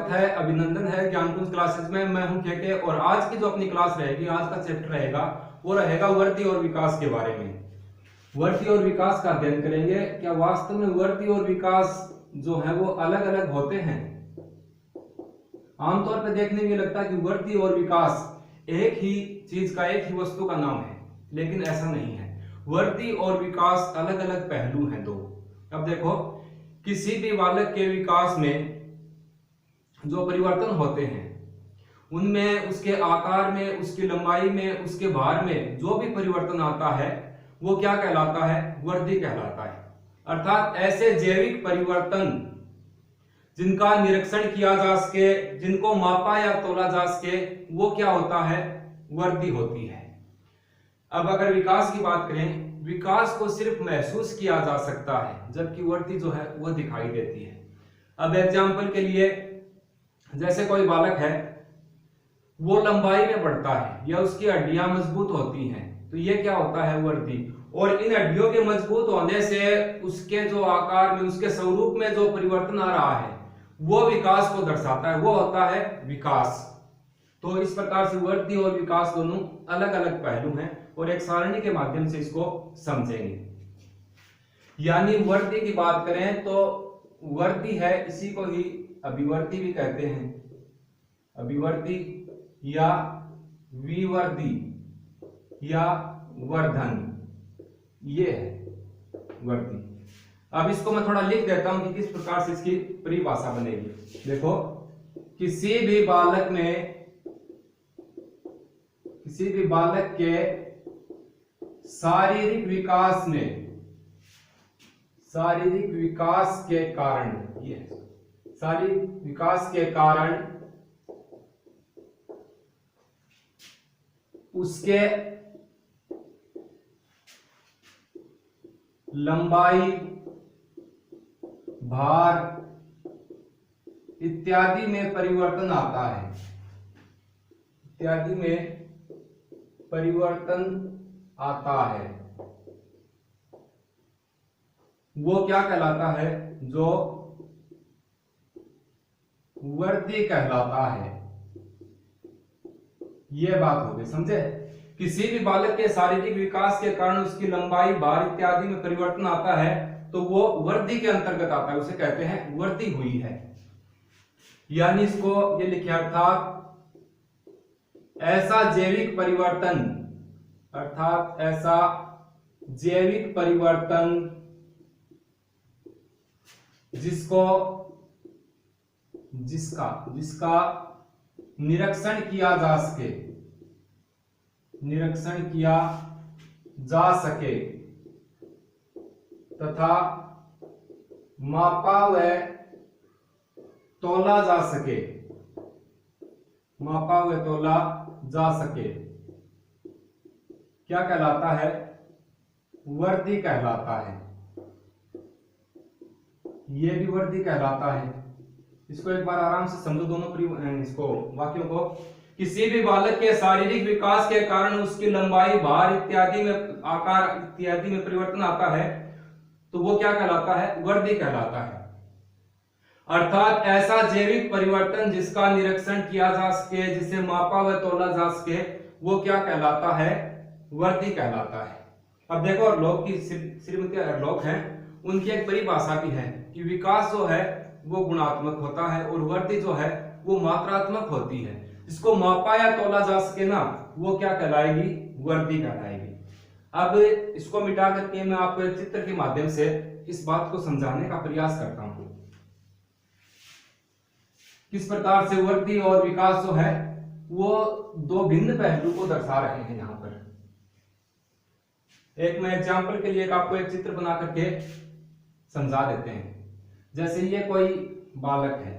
स्वागत है, अभिनंदन है ज्ञानकुंज क्लासेस में। मैं हूं के और आज की जो अपनी क्लास रहेगी, आज का चैप्टर रहेगा वो रहेगा वृद्धि और विकास के बारे में। वृद्धि और विकास का अध्ययन करेंगे। क्या वास्तव में वृद्धि और विकास जो है वो अलग अलग होते हैं? आमतौर पर देखने में लगता है कि वृद्धि और विकास एक ही चीज का, एक ही वस्तु का नाम है, लेकिन ऐसा नहीं है। वृद्धि और विकास अलग अलग पहलू हैं दो। अब देखो, किसी भी बालक के विकास में जो परिवर्तन होते हैं उनमें, उसके आकार में, उसकी लंबाई में, उसके भार में जो भी परिवर्तन आता है वो क्या कहलाता है? वृद्धि कहलाता है। अर्थात ऐसे जैविक परिवर्तन जिनका निरीक्षण किया जा सके, जिनको मापा या तोला जा सके, वो क्या होता है? वृद्धि होती है। अब अगर विकास की बात करें, विकास को सिर्फ महसूस किया जा सकता है, जबकि वृद्धि जो है वो दिखाई देती है। अब एग्जाम्पल के लिए, जैसे कोई बालक है, वो लंबाई में बढ़ता है या उसकी हड्डियां मजबूत होती हैं, तो ये क्या होता है? वृद्धि। और इन हड्डियों के मजबूत होने से उसके जो आकार में, उसके स्वरूप में जो परिवर्तन आ रहा है वो विकास को दर्शाता है, वो होता है विकास। तो इस प्रकार से वृद्धि और विकास दोनों अलग अलग पहलू हैं और एक सारणी के माध्यम से इसको समझेंगे। यानी वृद्धि की बात करें तो वृद्धि है, इसी को ही अभिवृद्धि भी कहते हैं। अभिवृद्धि या विवृद्धि या वर्धन, ये है वृद्धि। अब इसको मैं थोड़ा लिख देता हूं कि किस प्रकार से इसकी परिभाषा बनेगी। देखो, किसी भी बालक के शारीरिक विकास के कारण, ये शारीरिक विकास के कारण उसके लंबाई, भार इत्यादि में परिवर्तन आता है, वो क्या कहलाता है? जो वृद्धि कहलाता है। ये बात हो गई, समझे? किसी भी बालक के शारीरिक विकास के कारण उसकी लंबाई, भार इत्यादि में परिवर्तन आता है तो वो वृद्धि के अंतर्गत आता है, उसे कहते हैं वृद्धि हुई है। यानी इसको ये लिखे, अर्थात ऐसा जैविक परिवर्तन जिसका निरीक्षण किया जा सके तथा मापा व तोला जा सके, क्या कहलाता है? वृद्धि कहलाता है। ये भी वृद्धि कहलाता है। इसको एक बार आराम से समझो दोनों इसको वाक्यों को। किसी भी बालक के शारीरिक विकास के कारण उसकी लंबाई, भार इत्यादि में, आकार इत्यादि में परिवर्तन आता है तो वो क्या कहलाता है? वृद्धि कहलाता है। अर्थात ऐसा जैविक परिवर्तन जिसका निरीक्षण किया जा सके, जिसे मापा व तोला जा सके, वो क्या कहलाता है? वृद्धि कहलाता है। अब देखो, श्रीमती अरलोक हैं, उनकी एक परिभाषा भी है कि विकास जो है वो गुणात्मक होता है और वृद्धि जो है वो मात्रात्मक होती है। जिसको मापा या तोला जा सके ना, वो क्या कहलाएगी? वृद्धि कहलाएगी। अब इसको मिटा करके मैं आपको एक चित्र के माध्यम से इस बात को समझाने का प्रयास करता हूं, किस प्रकार से वृद्धि और विकास जो है वो दो भिन्न पहलू को दर्शा रहे हैं। यहां पर एक मैं एग्जाम्पल के लिए आपको एक चित्र बना करके समझा देते हैं। जैसे ये कोई बालक है,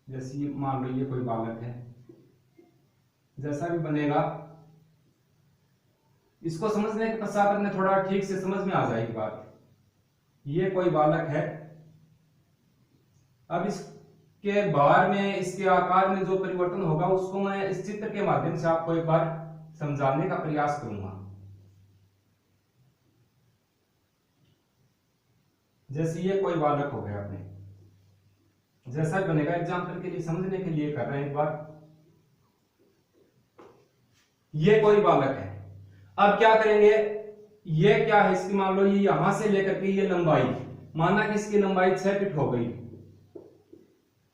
जैसे ये मान लो ये कोई बालक है, जैसा भी बनेगा, इसको समझने के पश्चात अपने थोड़ा ठीक से समझ में आ जाएगी बात। ये कोई बालक है, अब इसके भार में, इसके आकार में जो परिवर्तन होगा उसको मैं इस चित्र के माध्यम से आपको एक बार समझाने का प्रयास करूंगा। जैसे ये कोई बालक हो गया अपने, जैसा बनेगा एग्जाम्पल के लिए समझने के लिए कर रहे हैं एक बार। ये कोई बालक है, अब क्या करेंगे, ये क्या है इसकी, मान लो ये यहां से लेकर के ये लंबाई, माना कि इसकी लंबाई 6 फीट हो गई,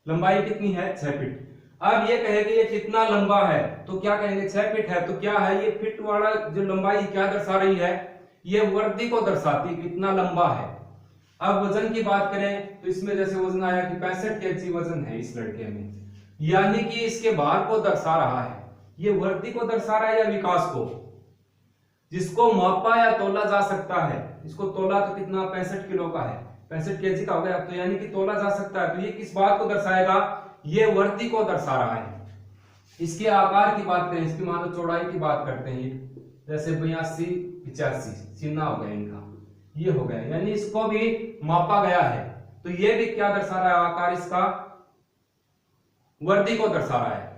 लंबाई कितनी है 6 फीट। अब ये कहेंगे ये कितना लंबा है, तो क्या कहेंगे 6 फीट है, तो क्या है ये फीट वाला जो लंबाई क्या दर्शा रही है, ये वर्दी को दर्शाती है कितना लंबा है। अब वजन की बात करें तो इसमें जैसे वजन आया कि 65 kg वजन है इस लड़के में, यानी कि इसके भार को दर्शा रहा है, ये वर्दी को दर्शा रहा है या विकास को, जिसको मापा या तोला जा सकता है। इसको तोला तो कितना 65 किलो का है, 65 kg का हो गया, तो यानी कि तोला जा सकता है, तो ये किस बात को दर्शाएगा, ये वर्दी को दर्शा रहा है। इसके आकार की बात करें, इसकी मान लो चौड़ाई की बात करते हैं, जैसे 82 85 चिन्ह हो गया इनका, ये हो गया, यानी इसको भी मापा गया है, तो ये भी क्या दर्शा रहा है, आकार इसका वर्दी को दर्शा रहा है।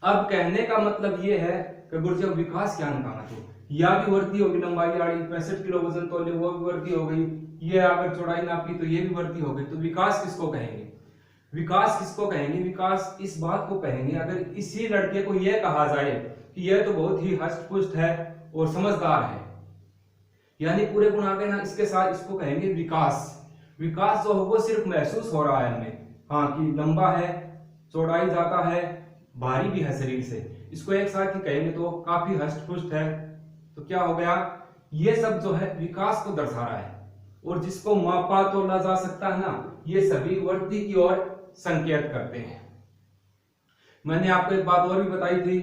अब कहने का मतलब ये है कि गुरुजी विकास क्या निकालना, तो या भी वर्दी होगी, लंबाई आड़ी 65 किलो वजन तोले वो भी वर्दी हो गई, ये अगर चौड़ाई नापी तो ये भी वर्दी हो गई, तो विकास किसको कहेंगे, विकास किसको कहेंगे, विकास इस बात को कहेंगे अगर इसी लड़के को यह कहा जाए कि यह तो बहुत ही हष्ट-पुष्ट है और समझदार है, यानी पूरे गुण आ गए ना इसके साथ, इसको कहेंगे विकास। विकास जो हो वो सिर्फ महसूस हो रहा है हमें, हाँ कि लंबा है, चौड़ाई ज्यादा है, भारी भी है शरीर से, इसको एक साथ ही कहेंगे तो काफी हष्ट-पुष्ट है, तो क्या हो गया, ये सब जो है विकास को दर्शा रहा है, और जिसको मापा तोला जा सकता है ना, ये सभी वर्दी की ओर संकेत करते हैं। मैंने आपको एक बात और भी बताई थी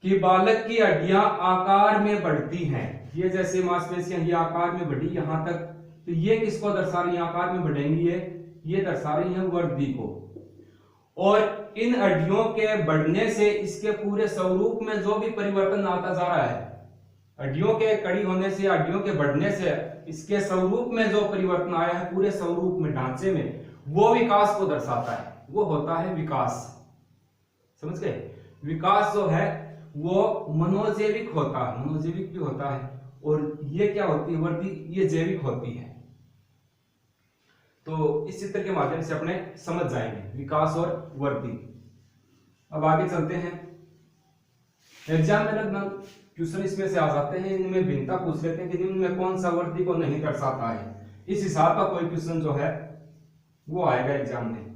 कि बालक की हड्डियां आकार में बढ़ती हैं, ये जैसे मांसपेशियां ये आकार में बढ़ी यहां तक, तो ये किसको दर्शा रही है, आकार में बढ़ेंगी, ये दर्शा रही है वर्दी को। और इन हड्डियों के बढ़ने से इसके पूरे स्वरूप में जो भी परिवर्तन आता जा रहा है, हड्डियों के कड़ी होने से, हड्डियों के बढ़ने से इसके स्वरूप में जो परिवर्तन आया है, पूरे स्वरूप में, ढांचे में, वो विकास को दर्शाता है, वो होता है विकास। समझ गए, विकास जो है वो मनोजैविक होता है, मनोजैविक भी होता है, और ये क्या होती है वर्दी, ये जैविक होती है। तो इस चित्र के माध्यम से अपने समझ जाएंगे विकास और वर्दी। अब आगे चलते हैं, एग्जाम में लगभग क्वेश्चन इसमें से आ जाते हैं, इनमें भिन्नता पूछ लेते हैं कि निम्न में कौन सा वर्दी को नहीं दर्शाता है, इस हिसाब का कोई क्वेश्चन जो है वो आएगा एग्जाम में।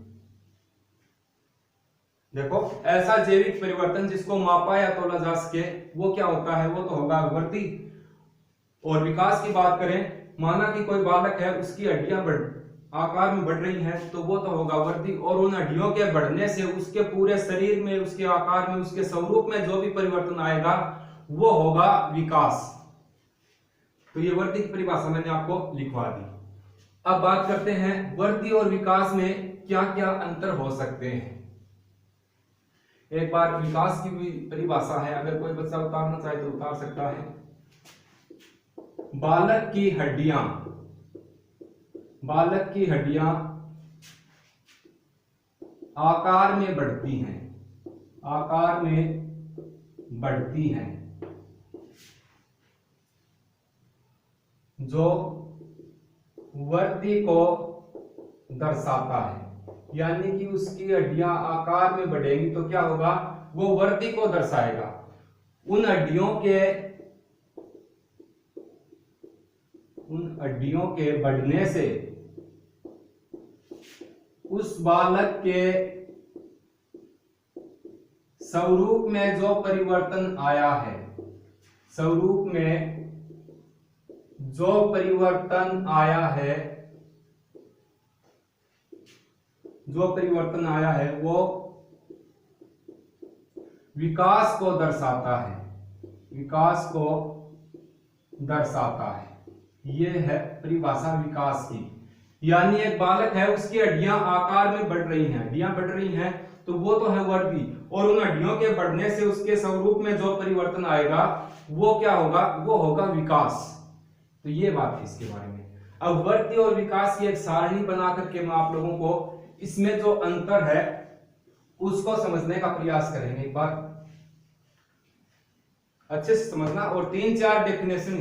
देखो, ऐसा जैविक परिवर्तन जिसको मापा या तोला जा सके वो क्या होता है, वो तो होगा वर्दी। और विकास की बात करें, माना कि कोई बालक है, उसकी हड्डियां आकार में बढ़ रही हैं, तो वो तो होगा वर्दी, और उन हड्डियों के बढ़ने से उसके पूरे शरीर में, उसके आकार में, उसके स्वरूप में जो भी परिवर्तन आएगा वो होगा विकास। तो ये वर्दी की परिभाषा मैंने आपको लिखवा दी। अब बात करते हैं वर्दी और विकास में क्या क्या अंतर हो सकते हैं। एक बार विकास की भी परिभाषा है, अगर कोई बच्चा उतारना चाहे तो उतार सकता है। बालक की हड्डियां, बालक की हड्डियां आकार में बढ़ती हैं, आकार में बढ़ती हैं, जो वर्दी को दर्शाता है, यानी कि उसकी हड्डियां आकार में बढ़ेंगी तो क्या होगा, वो वर्दी को दर्शाएगा। उन हड्डियों के बढ़ने से उस बालक के स्वरूप में जो परिवर्तन आया है, स्वरूप में जो परिवर्तन आया है, जो परिवर्तन आया है वो विकास को दर्शाता है, विकास को दर्शाता है। ये है परिभाषा विकास की। यानी एक बालक है, उसकी हड्डियां आकार में बढ़ रही हैं, हड्डियां बढ़ रही हैं तो वो तो है वर्दी, और उन हड्डियों के बढ़ने से उसके स्वरूप में जो परिवर्तन आएगा वो क्या होगा, वो होगा विकास। तो ये बात है इसके बारे में। अब वर्दी और विकास की एक सारणी बना करके मैं आप लोगों को इसमें जो अंतर है उसको समझने का प्रयास करेंगे, एक बार अच्छे से समझना, और 3-4 डेफिनेशन